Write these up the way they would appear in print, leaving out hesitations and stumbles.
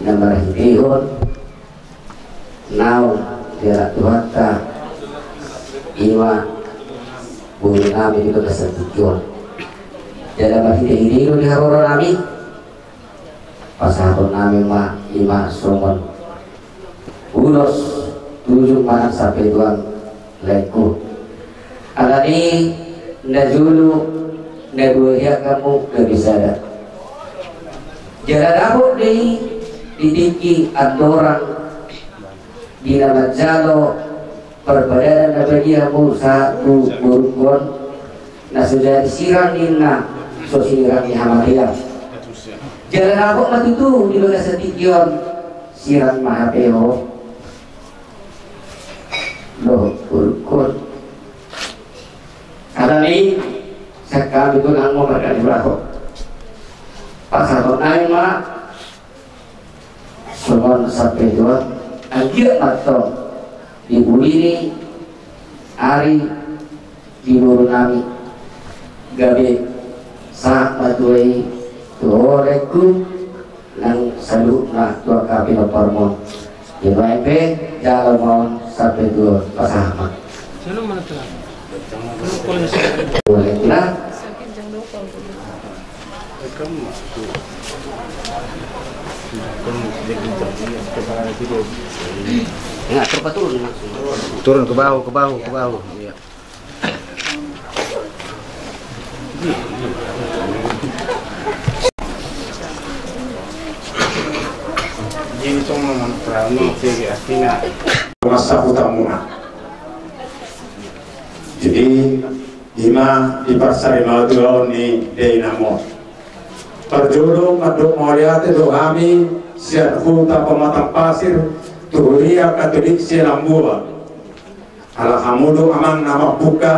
namarhitihon naon dira tuhata ima bumi nami itu kesetikyon dalam hidih-hidih di haroro nami pasahon nami ma ima somon ulos tujuh mana sampai tuan leku alani najulu naduhya kamu kebisada jalan aku didiki andorang di nama jalo perbedaan nabadiamu satu burukon nah sudah disirang inna sosirang di hamariyah jalan aku matutu di bagas setikyon sirang mahapeo loh burukon karena ini sekali itu nang mau berkali berapa pasal naik mak semua sampai dua anjir atau ibu ini hari di nami gabe saat matuai tuoreku nang salu nah tua kapi hormon di BMP jalan mau sampai dua pasahama boleh lah enggak turun ke bawah ya. Jadi cuma memperani segi aslinya masa utama. Jadi ima di pasar Imadulon ni Dynamo. Perjodoh madok moriate do kami siat huta pematang pasir tuhuria katolik silambua. Alhamdulillah amang nama buka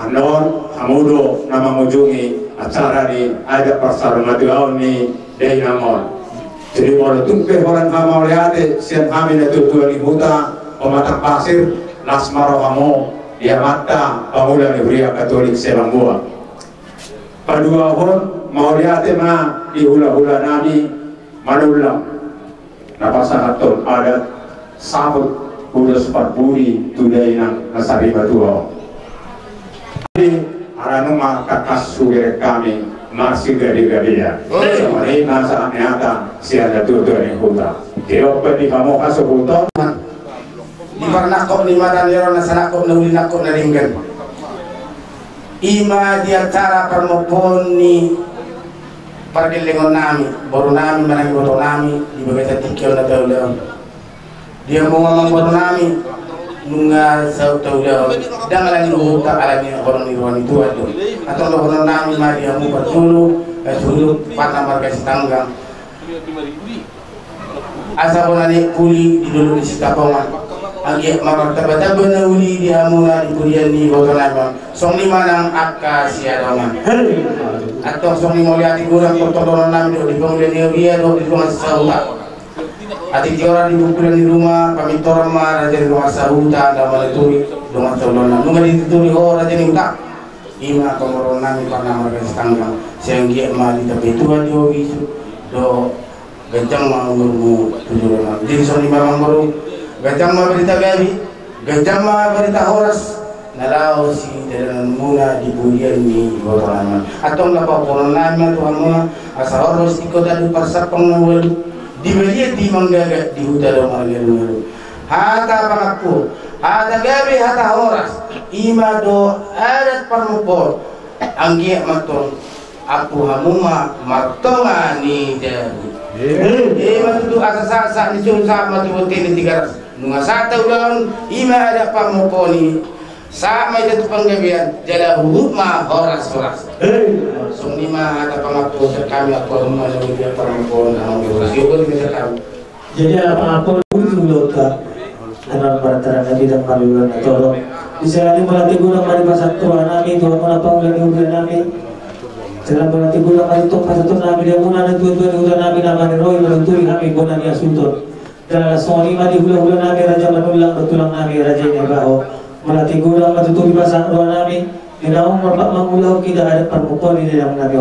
anon hamudo nama mujungi acara di ada pasar Imadulon ni Dynamo. Jadi kalau tumpe orang kama moriate siat kami na tutuan huta pematang pasir lasmaro kamu dia mata pamulan Iberia Katolik Selambua. Padua hon mau lihat ma di hula-hula nami manulang. Napasahaton adat sabut udah sepatpuri tudai nang nasari batua. Jadi aranu mah kakas sugere kami masih gade-gadenya. Ini masa nyata siada tutuan yang huta. Keo pedi kamu kasih huta. Di marnako ni matanero na sanako na ulinako na ringgan ima di acara permopon ni pargilingon nami baru nami manang boto nami di bagasa tikyo na tawlaw dia mo mamang boto nami nunga sa tawlaw dang alang inuhuta alang orang ni ruan itu ato atong boto nami mari amu patulu suluk patang marga sitanggang asa ko na ni kuli di dulu di sitapongan agi mamartabata na uli di amuna di kulian ni botonama song lima nang akka siadongan atong song lima liati gurang pertodonan namin di pengulian ni dia di rumah sahuta ati tiora di bukulan di rumah pamitora ma raja di rumah sahuta da maleturi rumah sahuta nunga di turi ho raja ni utak ima komoron namin parna marga setanggang siang gia ma di tapi tua di obisu do gancang ma umurmu tujuan jadi song lima mangbaru gajang ma berita gabi, gajang ma berita horas, nalaw si dalam muna di bulian ni botonaman. Atong lapaponon namin Tuhan muna asa horas ikut dari parsapang nawal di belia di manggaga di hutan malu. Hata pangakpo, hata gabi hata horas, ima do adat parmupor anggia matong apu hamuma martonga ni jadi. Matutu asa sa ni sa matubuti ni tigaras. Nunga sa taulan ima ada pamukoni sa may datu panggabian jala huma horas-horas sung lima ada pangakpo sa kami ako huma sa dia pamukon ang horas yun sa kami jadi apa ululot ka anak partara na bidang palulan na tolong bisa natin malati gulang maripasat tuwa namin tuwa mga pangulan namin sila malati gulang maritong pasatong namin dia muna nagtutuan ulan namin naman ni Roy malutuin namin kung nani asunton dan soni mati hula-hula nami raja manulang betulang nami raja ini baho melati gulang matutupi pasang doa nami dinaong merpak mengulau kita ada permukaan di dalam nami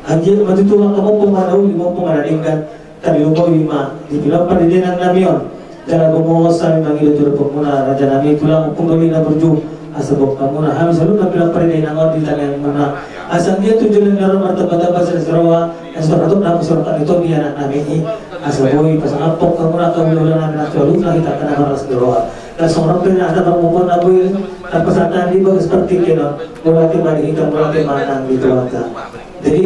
anjir matutulang kamu pemanaw di mumpung ada inggan Kaliumo Wima dibilang pendidikan namion jalan gumos kami manggil juru pemuna raja nami tulang upung kami na berju asabok kamuna kami selalu nabilang pendidikan ngor di tangan mana asal dia tujuan dalam martabat bahasa Serawa yang surat nama surat itu dia anak nami ini asal boy pasang apok kamuna kami ulang nami nak jual lagi tak kena malas Serawa dan seorang pernah ada perempuan abu tanpa sadar di bagus seperti kena berarti mari kita berarti mana gitu maka jadi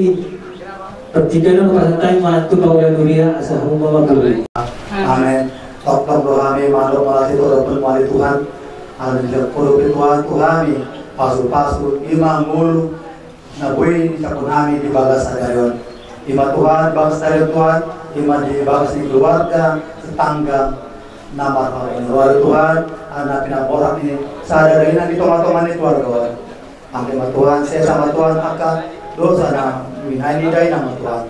pertigaan pasang matu bawa dunia asal rumah berdua. Amin. Tolong kami makhluk melatih Tuhan melalui Tuhan. Amin. Kalau Tuhan kami pasu imam mulu nabui di takun kami di bagas sadayon. Ima Tuhan bagas dari Tuhan, ima di bagas di keluarga, tetangga, nama keluarga Tuhan, anak pinakorak ini sadar ini di tomat-tomat itu keluarga. Amin Tuhan, saya sama Tuhan akan dosa na minai dai nama Tuhan.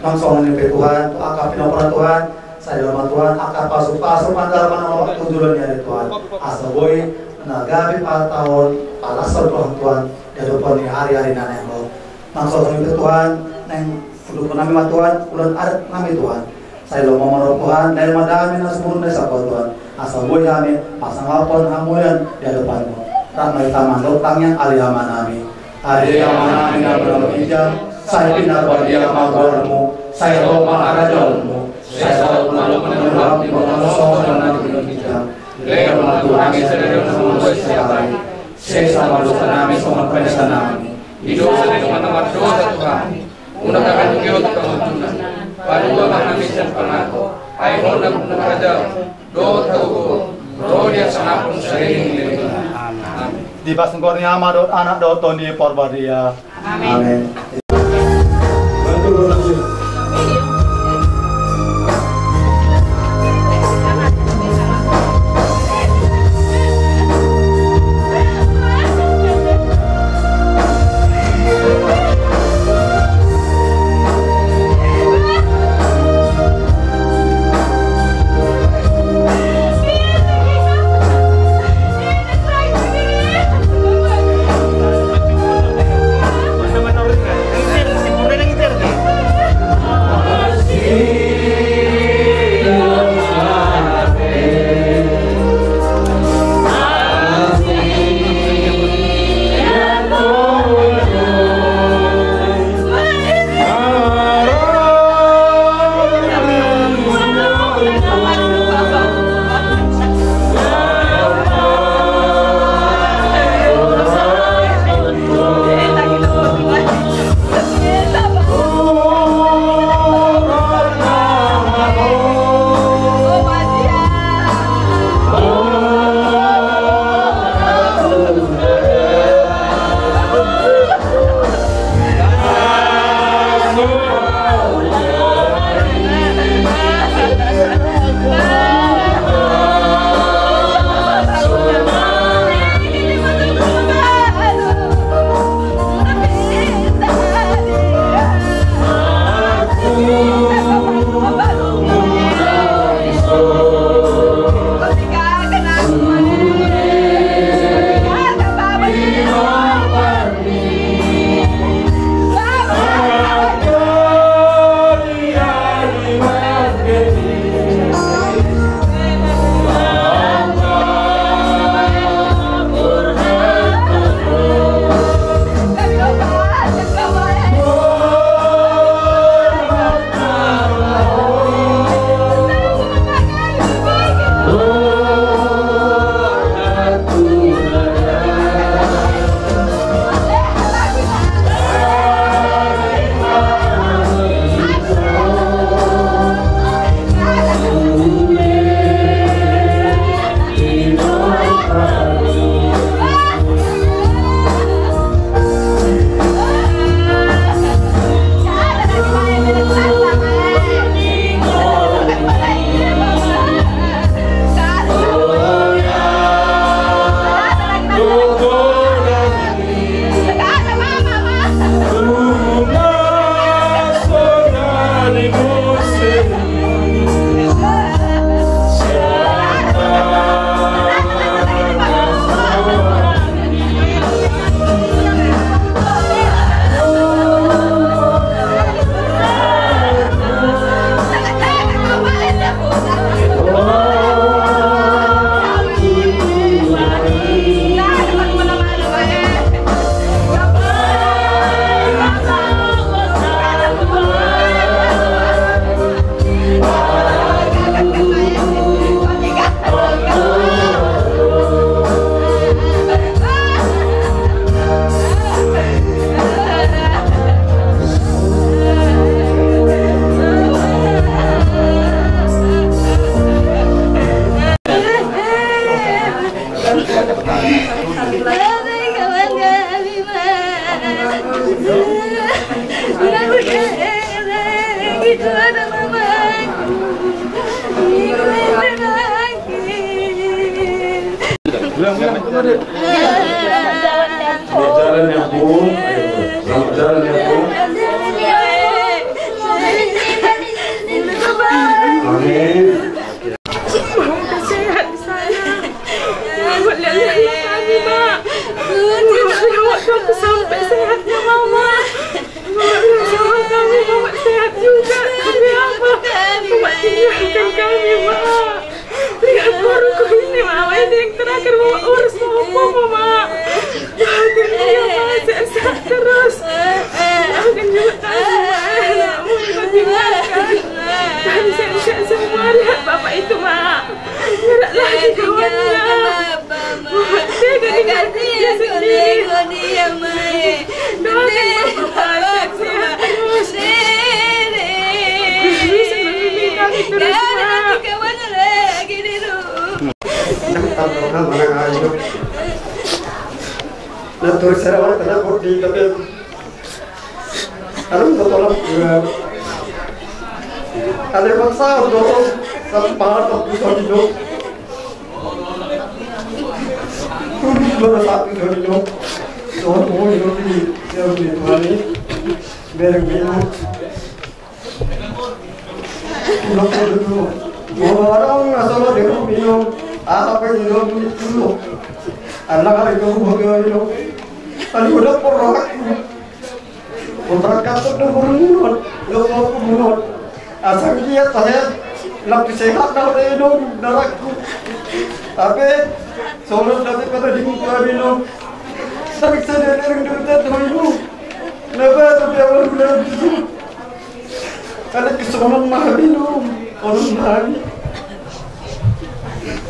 Langsung ini Tuhan, akan pinakorak Tuhan. Saya dalam Tuhan akan pasuk antara mana tujuan dari Tuhan. Asa boy na gabi pa tahun palasal Tuhan ya depan ni hari-hari nana yang langsung itu Tuhan neng kudu nami Tuhan ulan adat nami Tuhan. Saya lo memarok Tuhan dari madami na sebelum desa Tuhan. Asa boy kami pasang apon hamulan ya depanmu. Ramai taman lotangnya aliyaman nami. Aliyaman nami na berhijab. Saya pindah badia magwarmu. Saya lo maharajalmu. Saya selalu menolak di bawah soal dan kita. Lepas itu kami sedang menunggu siapa. Saya sama dosa kami sama pendosa kami. Hidup sedang teman-teman dosa Tuhan. Undang-undang kita keuntungan. Padahal kami sempurna. Ayo undang-undang saja. Doa roh dia sangat pun sering dilindungi. Di pasangkornya amadot anak doton di porbadia. Amin. Bilang kepada jalan yang Bu. Selamat jalan ya Bu. Amin. Sehat saya. Buat lihat kami, Mak. Waktu aku sampai sehatnya Mama. Sama kami, Mama sehat juga. Tapi apa? Mama tinggalkan kami, Mak. Lihat baruku ini, Mama. Ini yang terakhir Mama urus sama Mama. Doakan dia, Mama. Sehat terus. Doakan juga kami, Mak. Mama tinggalkan. Kami sehat semua. Lihat Bapak itu, Mak. Tidak lagi kawannya. Mama tega dia sendiri. Doakan Bapak sehat terus. Bisa membimbing kami terus, Mak. Terus saya orang kena bodi tapi kalau tolong ada bangsa untuk sampai satu hidup baru satu hidup soal mau hidup di hari bereng-bereng kita dulu orang asal dia minum apa hidup dulu anak itu hidup Ani udah pernah berangkat sudah berunut, lupa berunut. Asal dia saya nak sehat dah minum darahku. Tapi soalnya nanti pada dimuka minum, tapi saya dereng dereng minum. Lepas tu dia baru minum. Kalau kesonan mah minum, orang lagi.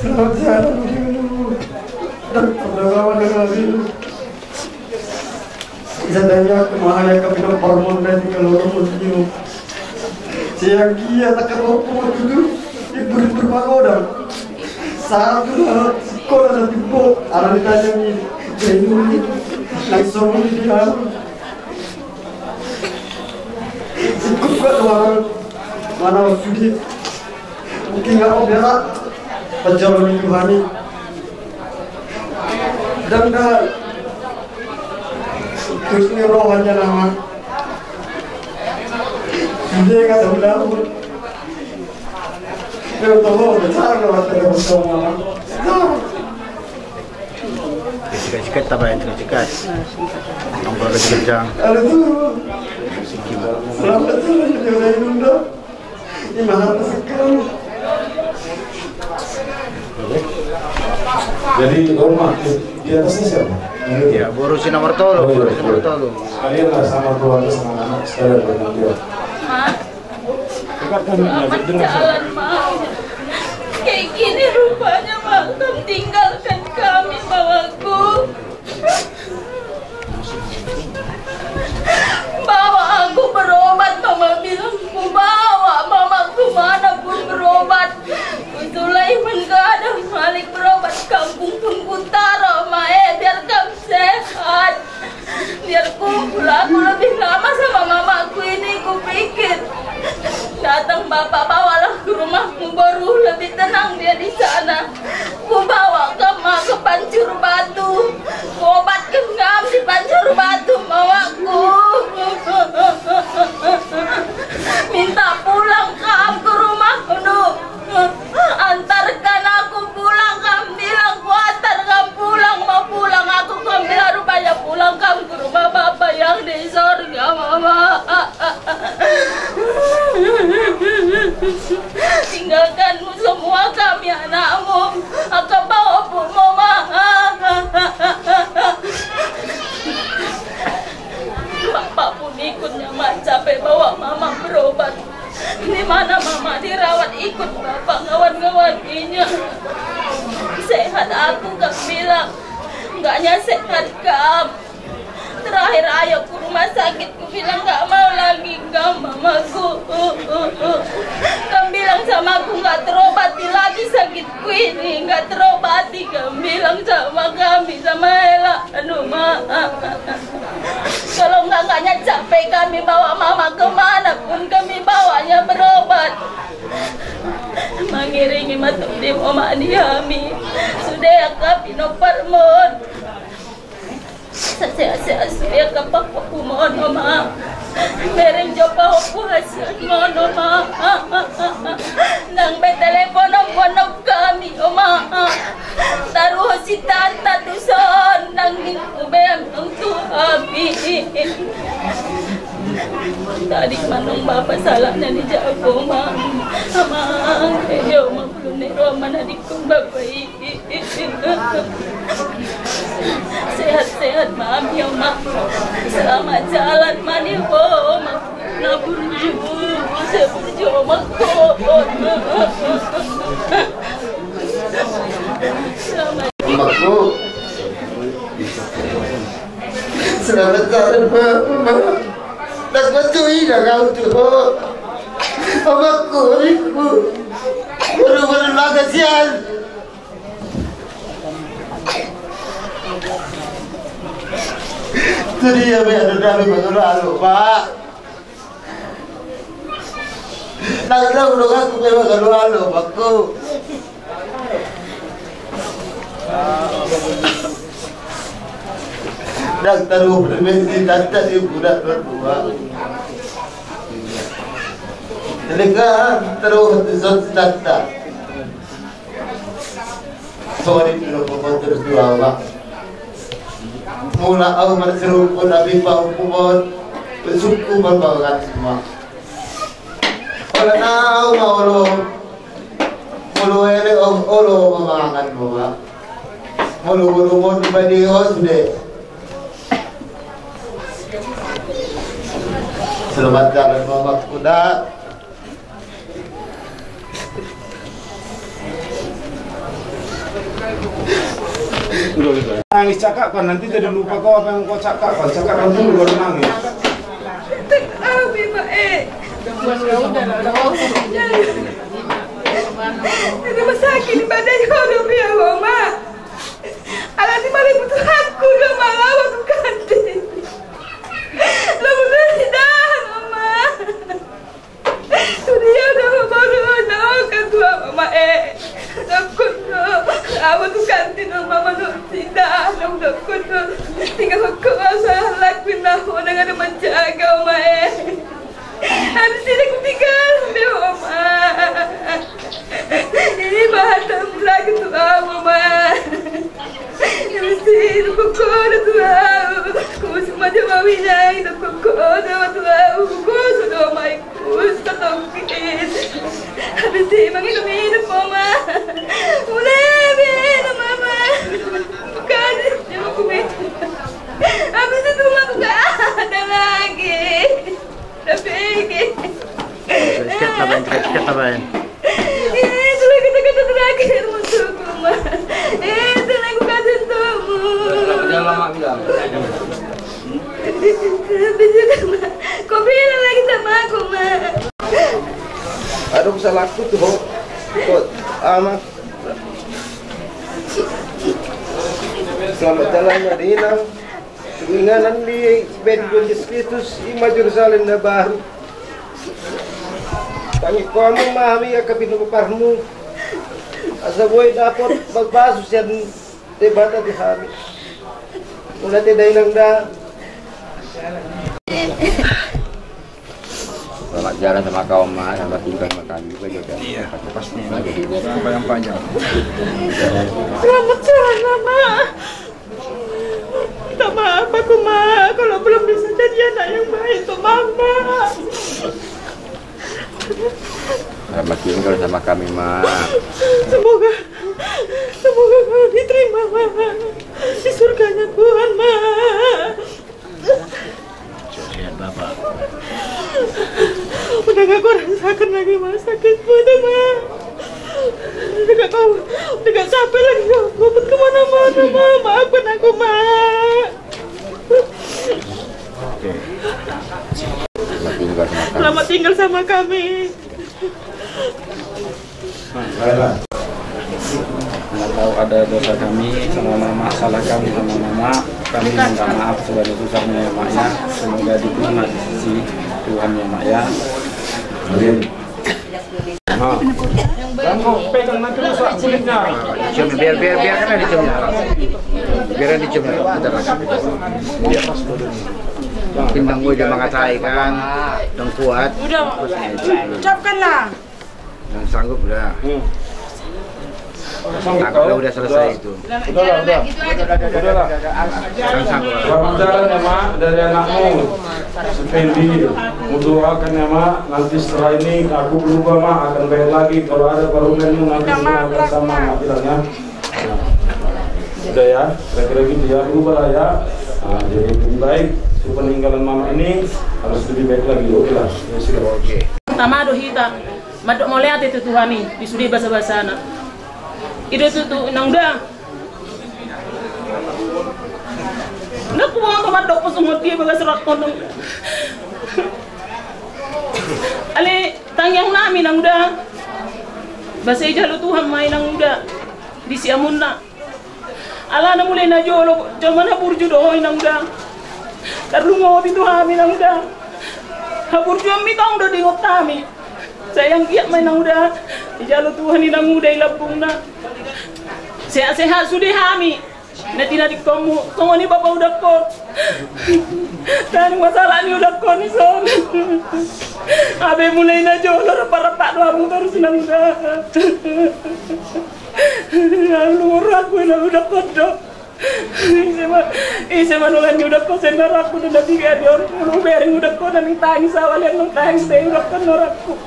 Selamat jalan minum dan terlalu dengan minum. Isanya kemana kami nak hormon dan kalau hormon siang dia tak kerupuk itu ibu berpagoda satu sekolah dan tipu anak ditanya ni jadi langsung dia ikut ke orang mana sudah mungkin nggak berat penjualan Tuhan ini dan dah terus ni rohannya nama dia kata udah dia tahu besar kalau ada bersama Sikat-sikat tak bayar sikat. Nombor kerja. ada tu selamat jalan dia dah inunda ini mahal sekali. Jadi rumah di atasnya siapa? Ya, urusin nomor tolu, urusin nomor tolu. Kalian lah sama keluarga sama anak sekalian dengan dia. Selamat jalan, Mak. Kayak gini rupanya, Mak. Kamu tinggalkan kami, bawaku. Bawa aku berobat, Mama bilang ku bawa mamaku manapun berobat. Sulaiman gak ada Malik berobat kampung Utara, Mae biar kamu sehat. Biar kumpul aku lebih lama sama mamaku ini, ku pikir. Datang bapak bawalah ke rumahmu baru lebih tenang dia di sana. Ku bawa kamu ke Pancur Batu, ku obatkan kamu di Pancur Batu mamaku. Minta pulang kamu ke rumahmu. Antarkan aku pulang, kamu bilang ku antar kamu pulang, mau pulang aku kamu bilang rupanya pulang kamu ke rumah bapak yang di sorga, Mama. Tinggalkanmu semua kami anakmu, aku bawa bu Mama. Bapak pun ikutnya Mak capek bawa Mama berobat. Di mana Mama dirawat ikut bapak ngawan-ngawaninya. Sehat aku kamu bilang, enggaknya sehat kamu. Terakhir ayo ke rumah sakit, ku bilang gak mau lagi enggak mamaku. Kamu bilang sama aku gak terobati lagi sakitku ini, gak terobati. Kamu bilang sama kami, sama Ella, aduh Ma. Kalau enggaknya capek kami bawa mama kemanapun kami bawanya berobat. Mengiringi matuk di Mama Diami. Sudah ka pinoparmon. Sa saya kapag mo no ma. Mereng jopa ko hasyan mo no ma. Nang may telepono mo kami o ma. Taruh si tata tuson nang ubem ng tuhabi. Tadi manong mapasalah na ni Jago ma. Amang kayo maglunero manadik kong babae. Sehat-sehat mami o ma. Selamat jalan mani po. Naburju. Seburju makon. Makku. Selamat jalan mama. Nagbantuin na kau tuh. Amakku, adikku. Baru-baru lah kasihan. Tadi ya ada dami mengeluarkan Pak. Nak udah aku mengeluarkan Pakku. Nak taruh berbensin tata di budak berdua. Mereka taruh zon tata. Sorry dulu pokok terus dua Pak. Mula aku berseru pun Nabi Pahupun bersuku berbawakan semua. Kalau tahu mau lo mulu ele olo memakan bawa. Mulu mau dibanding sudah. Selamat jalan bawa kuda. Nangis cakap kan nanti jadi lupa kau apa yang kau cakap kan dulu baru nangis. Abi mae. Ini masakit di badan kau ya mama. Alat ini malah butuh aku udah malah waktu kantin. Lo udah tidak mama. Sudah udah baru kan tua mama Aku awak tu kantin mama tu tidak aku tinggal aku asal lakuin aku dengan menjaga mama habis ini aku tinggal mama ini bahan lagi tu mama habis ini aku tu aku semua jawab wilayah itu aku jawab tu aku sudah maiku sudah habis ini mangidu hidup mama mulai bina mama bukan aku minta habis itu mama gak ada lagi udah pergi Sikit tabayan itu lagi kata terakhir untuk mama itu lagi kata untukmu Jangan lama bilang habis itu ma kau bilang lagi sama aku ma Aduh salah aku tuh kok amat Selamat jalan Madinah Keinginan di Benjol Kristus Ima Jerusalem na baru Tangi ko ang memahami ya kapinuparmu Asa boy dapat magbasos yan debata di kami Mula tiday lang da Selamat jalan sama kaum ma, selamat tinggal sama kami juga juga. Iya, pasti yang panjang. Selamat jalan mama. Minta maaf aku ma, kalau belum bisa jadi anak yang baik untuk mama. Selamat tinggal sama kami ma. Semoga kau diterima ma di surganya Tuhan ma. Lihat bapak. Udah gak kau rasakan lagi ma sakitmu tuh ma. Udah gak capek lagi kau ngobot kemana-mana ma. Maafkan aku ma. Oke. Selamat tinggal sama kami. Baiklah. Karena tahu ada dosa kami sama mama, salah kami sama mama, kami minta maaf sebesar-besarnya ya mak ya. Semoga diterima di sisi Tuhan ya mak ya. Amin. Pegang nanti rusak kulitnya. Cium, biarkan diciumnya. Biarkan diciumnya. Bintang gue udah mengatai kan, dong kuat. Udah, ucapkanlah. Yang sanggup udah. Udah selesai itu. Udahlah. Selamat jalan ya Mak dari anakmu. Fendi, doakan ya Mak. Nanti setelah ini aku berubah Mak, akan baik lagi. Kalau ada parumenmu nanti semua bersama Mak bilangnya. Udah ya, kira-kira gitu ya, berubah lah ya. Nah, jadi lebih baik. Peninggalan mama ini harus lebih baik lagi. Oke lah. Oke. Tamado hita, madok mau lihat itu Tuhan nih, di sudi bahasa-bahasa anak. Itu tuh nang udah. Nak buang ke madok pasung dia bagas serat kondong. Ale tangyang nami nang udah. Bahasa ijalo Tuhan main nang udah. Di siamun na. Ala na mulai na jolo, cuma na burju dohoy nang udah. Karlungo itu kami nang udah. Habur juam mitang udah dingot kami. Sayang giat main nang udah. Ijalo Tuhan ni nang udah ilabung na. Sehat-sehat sudah kami. Nanti nanti kamu ni bapak udah kok. Dan masalah ni udah kok ni son. Abe mulai na jolo repak-repak doamu terus nang udah. Lumur aku nang udah kok dok. Isa manulan udah kok senaraku udah 3 orang lu bering udah kok dan tangis awalan nang tangis teh udah kok noraku.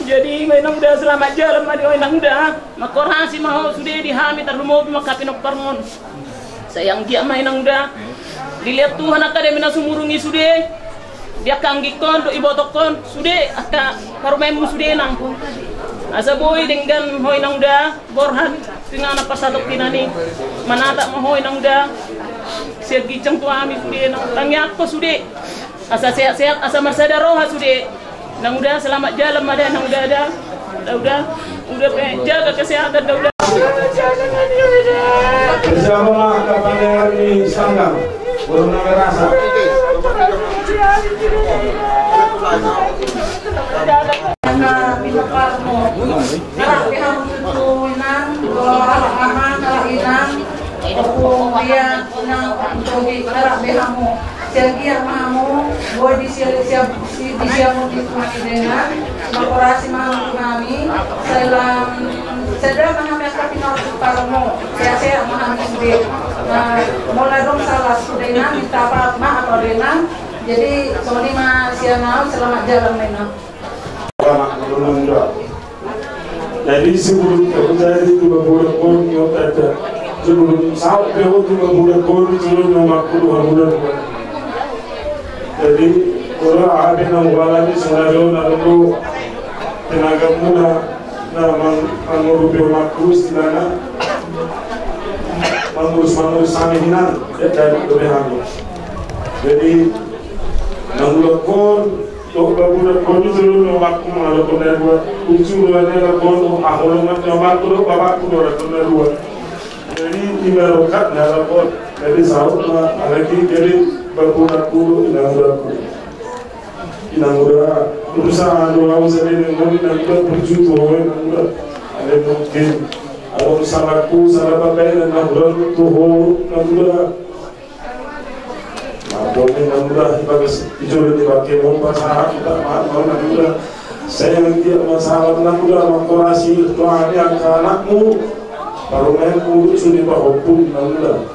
Jadi mainang udah selamat jalan madi mainang udah makorasi mau sudah dihami terlalu mau makapinok parmon. Sayang dia mainang udah dilihat Tuhan akademi nasumurungi sudah dia kanggikon do ibotokon sudah aka parumemu sudah nangkung. Asa boy dengan hoy nang udah borhan dengan apa satu kinani mana tak mau hoy nang udah segi ceng tuami sudah nang tangyak ko sudah asa sehat-sehat asa marsada roha sudah nang udah selamat jalan ada nang udah ada udah jaga kesehatan udah bersama kapan ini sanggang burung rasa Karena pinoparmo, karena pihak tutunan, kalau inang, dia nang togi karena pihakmu, siagian mamu, boy di siap mu di dengan, korporasi mamu kami, sedang mengambil pinoparmo, saya memahami sendiri, mulai dong salah sudah minta apa atau dengan, jadi soalnya siang selamat jalan menang. Jadi sebelum terjadi itu berbulan yang ada sebelum sampai waktu berbulan sebelum nama bulan. Jadi kalau ada yang waladi senario lalu tenaga muda mengurus makrus tilana mengurus saminan dari kebehamu. Jadi nangulakon to babuda ko dulu no makku malo ko na ruwa ucu ruwa ne la ko no aholo ma no makku baba ku do ko na ruwa jadi timero kat na la ko jadi saut ma alaki jadi babuda ku ina ngura urusan do awu sene ne mo na ko burju to ho na ngura ale no ke awu sama ku sama baba na ngura to ho na ngura boleh namudah bagus ijol dipakai mompa sahat kita mau namudah saya dia masalah namudah mengkorasi Tuhan yang anakmu baru main kudu sudah hukum namudah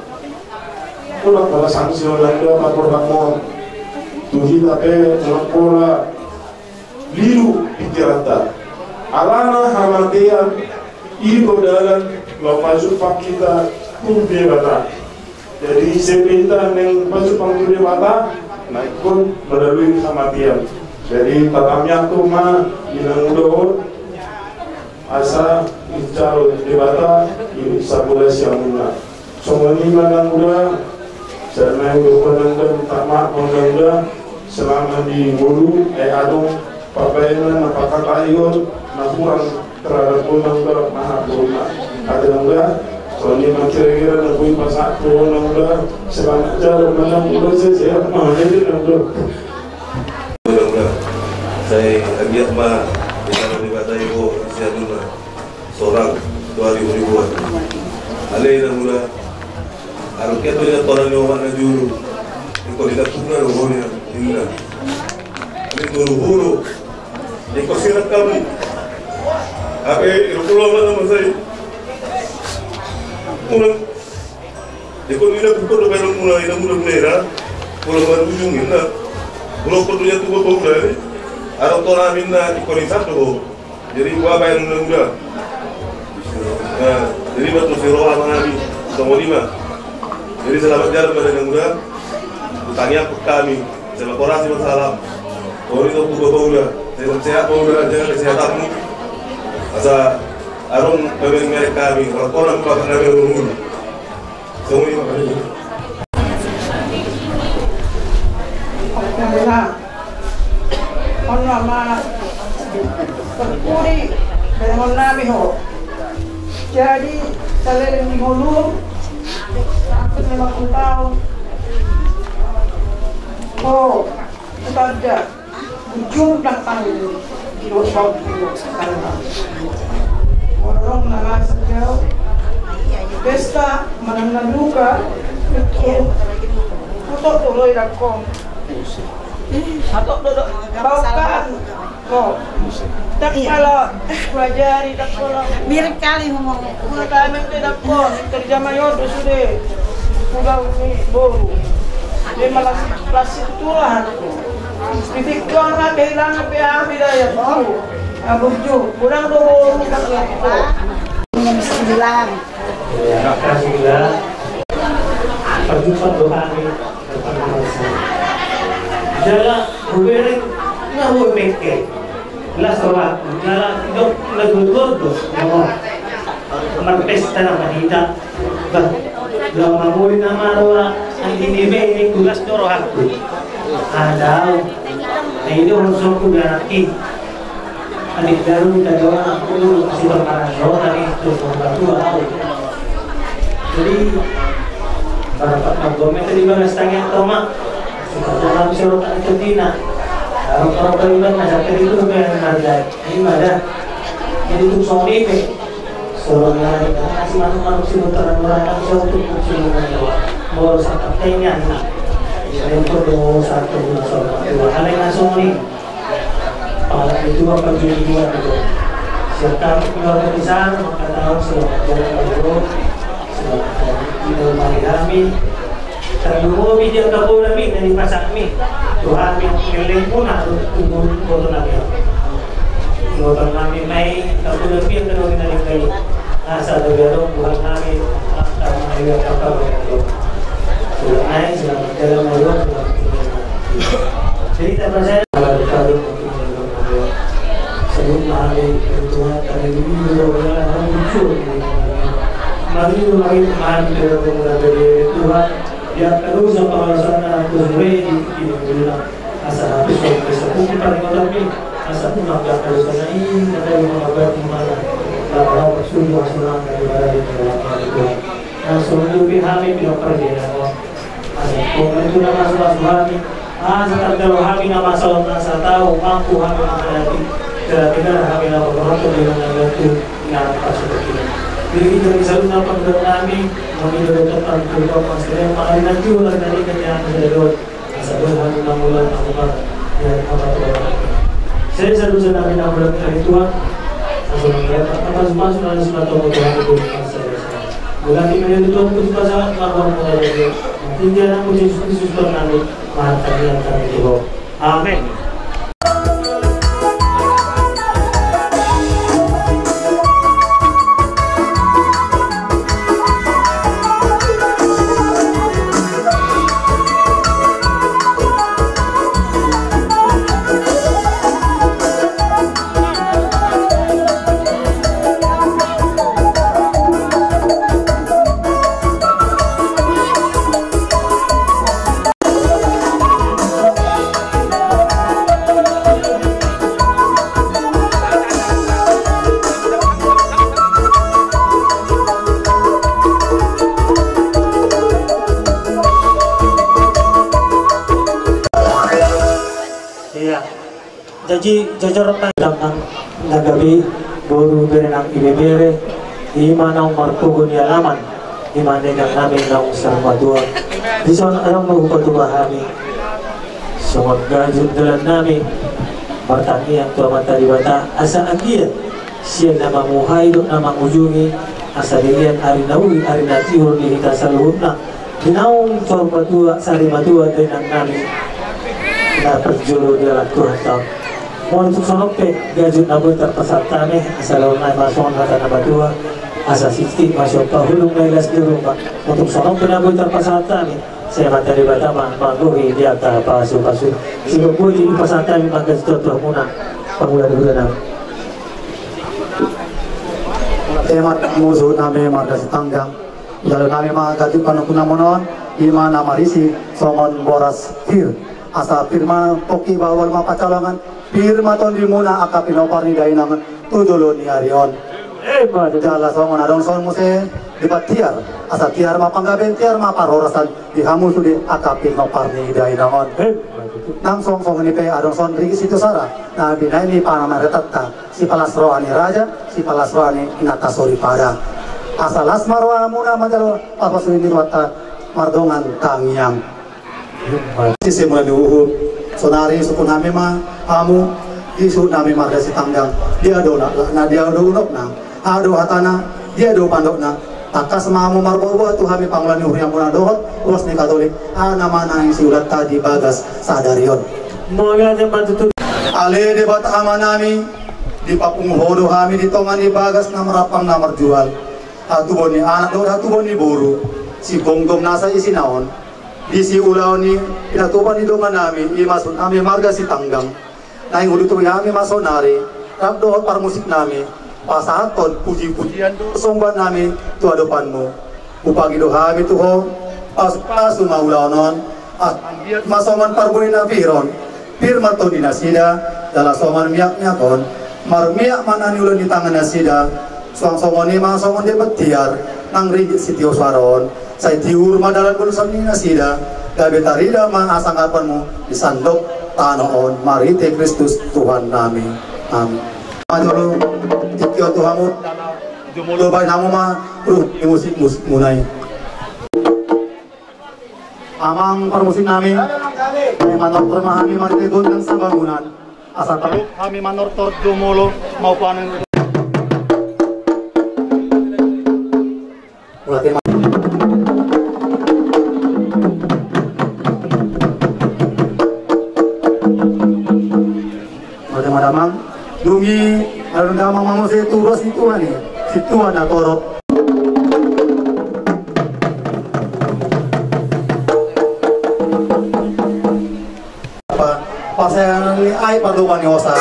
pula pada sanksi orang dia lapor kamu tuhi tapi lapor liru pikiran tak alana hamatian ibu dalam lepas pak kita kumpi bata. Jadi sepinta yang baju panggul mata naik pun melalui kematian. Jadi tatamnya tu mah inang doon asa icaro di bata ini sabula siamuna. Semua ni manang udah jangan berpenandang tamak mengganda selama di bulu adung papainan apakah kayon nakurang terhadap mengganda mahal rumah ada enggak. Soalnya kira-kira nabuin pasak tuh nangga selamat jalan mana udah saya mana jadi nangga. Saya agak mah di dalam ibadah ibu seorang 2000 ribuan. Alay na mula. Araw kaya ito yung toran yung na juru. Iko nila tuna ro niya tingna. Alay huru. Iko sirat kami. Ape irukulo na naman sa'yo. Unang iko nila pukul pero mula mera. Pulau baru ujungin na. Pulau perlunya tuh bapak Araw to namin na ikonisan to. Jadi gua bayar muda. Nah, jadi batu siroa mengabi sama 5. Jadi selamat jalan pada yang muda. Tanya kami, saya laporasi masalah. Kau itu bapak muda, sehat muda, jaga kesehatanmu. Asa arung pemilik merek kami, orang bapak nabi umur. Semua ini makanya. Nama terpuri dengan nami ho. Jadi selain ngulung sampai 50 tahun. Oh, saja ujung dan tanggung kilo karena orang nama sejauh pesta menang luka itu untuk tuloi rakong. Atau duduk baukan kok tak kalau pelajari tak kalau mirip kali ngomong kami tidak kok kerja mayor sudah ini baru dia malah plastik tulah titik orang kehilangan PA bidaya tahu abuju kurang dulu tak itu bilang ya kasihlah perjumpaan doa ini Jala bubere na wo meke la sola jala dok nagugurdo no magpesta na manita ba la mamuri na marwa ang dinibe ni tugas doro hakku adaw ay do so ku garaki ani daru dalawa aku si perkara tadi itu berdua jadi para paggomen tadi ba nastanya toma dalam surat Al-Qadina orang beriman nasab itu yang ada ini ada jadi itu soal ini surat yang kasih manusia mutaran orang suatu muslim baru sakatnya yang kedua satu surat dua hal yang langsung ini itu apa tujuan itu serta keluarga besar maka tahu selamat jalan selamat hidup kami terlalu dia kabur kami dari pasak kami Tuhan keliling pun harus tunggu kotor kami mai kabur kami yang kedua dari kayu asal dari Tuhan kami akan mengalir kapal Tuhan naik selamat jalan malam jadi tak percaya kalau kalau sebelum kami Tuhan kami dulu berjalan muncul mari kemarin dari Tuhan ya terus apa alasan aku sendiri di bilang asal habis sampai paling tapi asal pun agak terus ini ada yang mengabar mana kalau bersuruh senang dari itu langsung lebih kami bilang pergi asal kalau itu nama suami asal kalau kami nama salam asal tahu mampu kami menghadapi tidak kami nama berhati dengan itu yang pas itu jadi kita bisa mendapat kami mengambil dekat untuk masalah malam nanti ulang dari kerjaan saya dulu asal hari 6 bulan bukan ya apa saya selalu senang dengan bulan dari Tuhan asal melihat apa semua sudah tahu Tuhan itu bulan ini menjadi Tuhan pun juga sangat melakukan mengajar tinggi anak Yesus Kristus berkali mata yang kami itu amin. Jadi jujur tentang nagabi Boru berenang ibebere Ima naong marpugo ni alaman Ima nenang namin naong sarang madua Di sana anong magpatubahami Sungot gajud dalan namin Martangi ang tua matari bata Asa agian Siya na mamuhay do na mangujungi Asa dilian ari nauli ari natihor di hita sa luhod na Dinaong tua madua sari madua denang namin Na perjuro di alat Tuhan tau Mohon untuk sonope gajud na boy terpasat kami Asa lawan na masongan hata na madua Asa 60 masuk pahulung na ilas di rumah Untuk sonope na boy terpasat kami Saya materi batama maguhi di atas pasu-pasu Sehingga boy di pasat kami maka setuah muna Pangulan bulan Temat musuh nabi marga Sitanggang Lalu nabi magati panukuna monon Ima na marisi songon boras fir Asa firma poki bawal mapacalangan Firma tondi muna aka pinopar ni dainangan Tudulo ni Arion Jala songon adong son muse Dibat tiar Asa tiar mapanggaben tiar maparorasan Dihamu sudi aka pinopar ni dainangan Nang song ni pe adong son rigi situ sara Na binay ni panaman retatta Si palasroani raja Si palasroani inatasori pada Asa lasmarwa muna manjalo Papasuin di ruata Mardongan tangyang Sisi mula diuhur Sonari supun nami ma Hamu Isu nami marga Sitanggang Dia do na dia do unok na Ado hatana Dia do pandok na Takas mamu marbobo tu kami pangulani yang muna dohot Ulas ni Katolik Nama na yang siulat tadi bagas sadarion Ale debat ama nami Di papung hodo kami di tongan di bagas na marapang na marjual Hatubon ni anak do hatubon ni buru Si gonggong nasa isi naon Di si ulaw ni pinatupan ni dongan nami Imasun kami marga Sitanggang Naing udutu kami masonari Rabdohot par musik nami Pasaton puji-pujian do songban nami tu adopanmu Upagi do kami tuho Pasu maulaonon Masoman parboy na piron Firman to dinasida Dala soman miak-miak kon Marmiak manani ulan di tangan nasida Suang-songon ni mga songon di betiar Nang rigit si Tio Swaron Say tiur madalan bulusan ni nasida Gabi tarida mga asangkapan mo Di sandok tanoon Marite Kristus Tuhan namin Amin Majolo Tikyo Tuhan mo Dumulubay na mo ma musik-musik munay Amang permusik namin Kami manor permahami maritegon ng sambangunan Asa taluk kami manor tor dumulo Maupanan Mulati Madamang Dungi Alun damang mamu situros situan ni Situan na torop Pasayan ni ay paduman ni Osa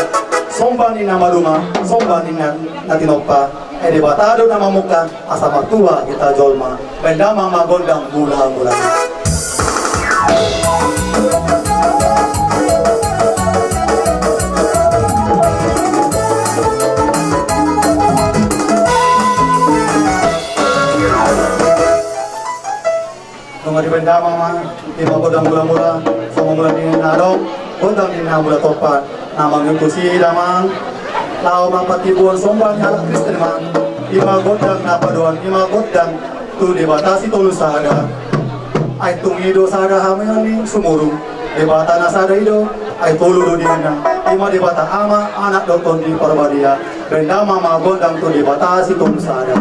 Somban ni na maduma Somban ni na tinokpa debatado na mamuka Asa matua kita jolma Bendama magondang mula-mula Nung di bendama ma Di magondang mula-mula Sama mula ni nadong Gondang ni na mula topa Namang yung tusi damang Lao mapatibuan sombang nyala Kristen man Ima gondang napaduan Ima gondang Tu dibatasi tolu sada Ay tungido sada hamayan ni sumurung Debata na sada ido Ay tolu do dinanda Ima debata ama anak dokton di Parbadia Bendama ma gondang tu dibatasi tolu sada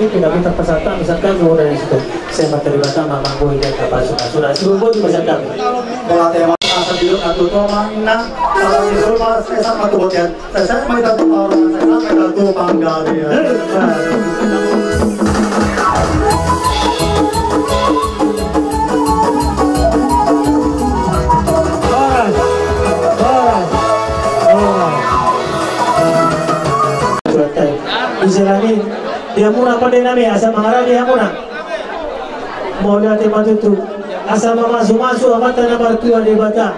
kami tidak minta peserta misalkan kemudian di situ saya materi baca mama boy dan kapasuk sudah suruh di peserta Kalau tema asal dulu atau tema ina kalau di rumah saya sama tuh botian saya minta tuh orang saya minta tuh bangga dia. Isilani dia muna pada nami asal mengarah dia muna mau lihat tempat itu asal masuk amatan nomor 2 di bata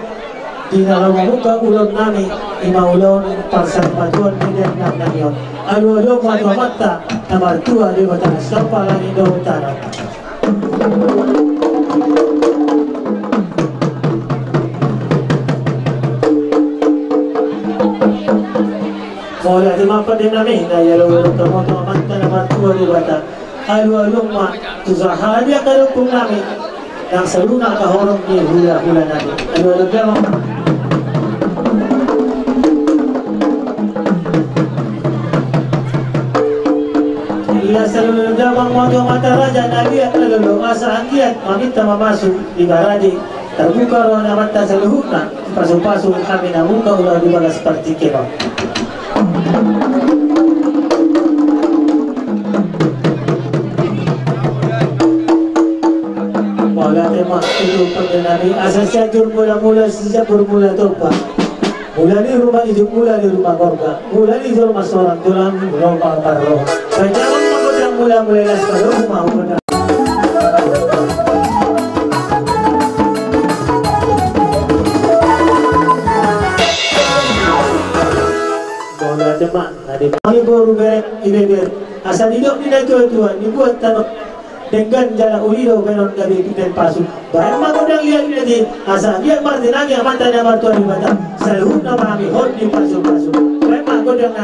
di dalam muka ulun nami ima ulun parsan patuan media namion alu matu amata nomor 2 di bata sampai lagi do utara Mula di mapa din namin na yalawalong kamoto amanta na matuwa di bata alu-along ma tusahan niya kalupong namin nang sa luna kahorong ni hula-hula namin alu-along naman ila sa lulong damang mga mataraja na liat na lulong asa ang liat maminta mamasok di baradi terbuka roh na mata sa luhuk na pasok-pasok kami na muka ulang di balas partikero wala tema itu pengenani asal syajur mula-mula sejak bermula topa mula di rumah hidup mula di rumah korga mula di rumah seorang tulang rumah parlo jangan menggodang mula-mula laskar rumah udah teman, nadi kami baru berek ibeber asal hidup di tua-tua dibuat tanah dengan jalan ulido benon gabi dan pasu barang magodang lihat ini asal dia martin lagi amatan yang martuan di batam selalu nama kami hot di pasu barang magodang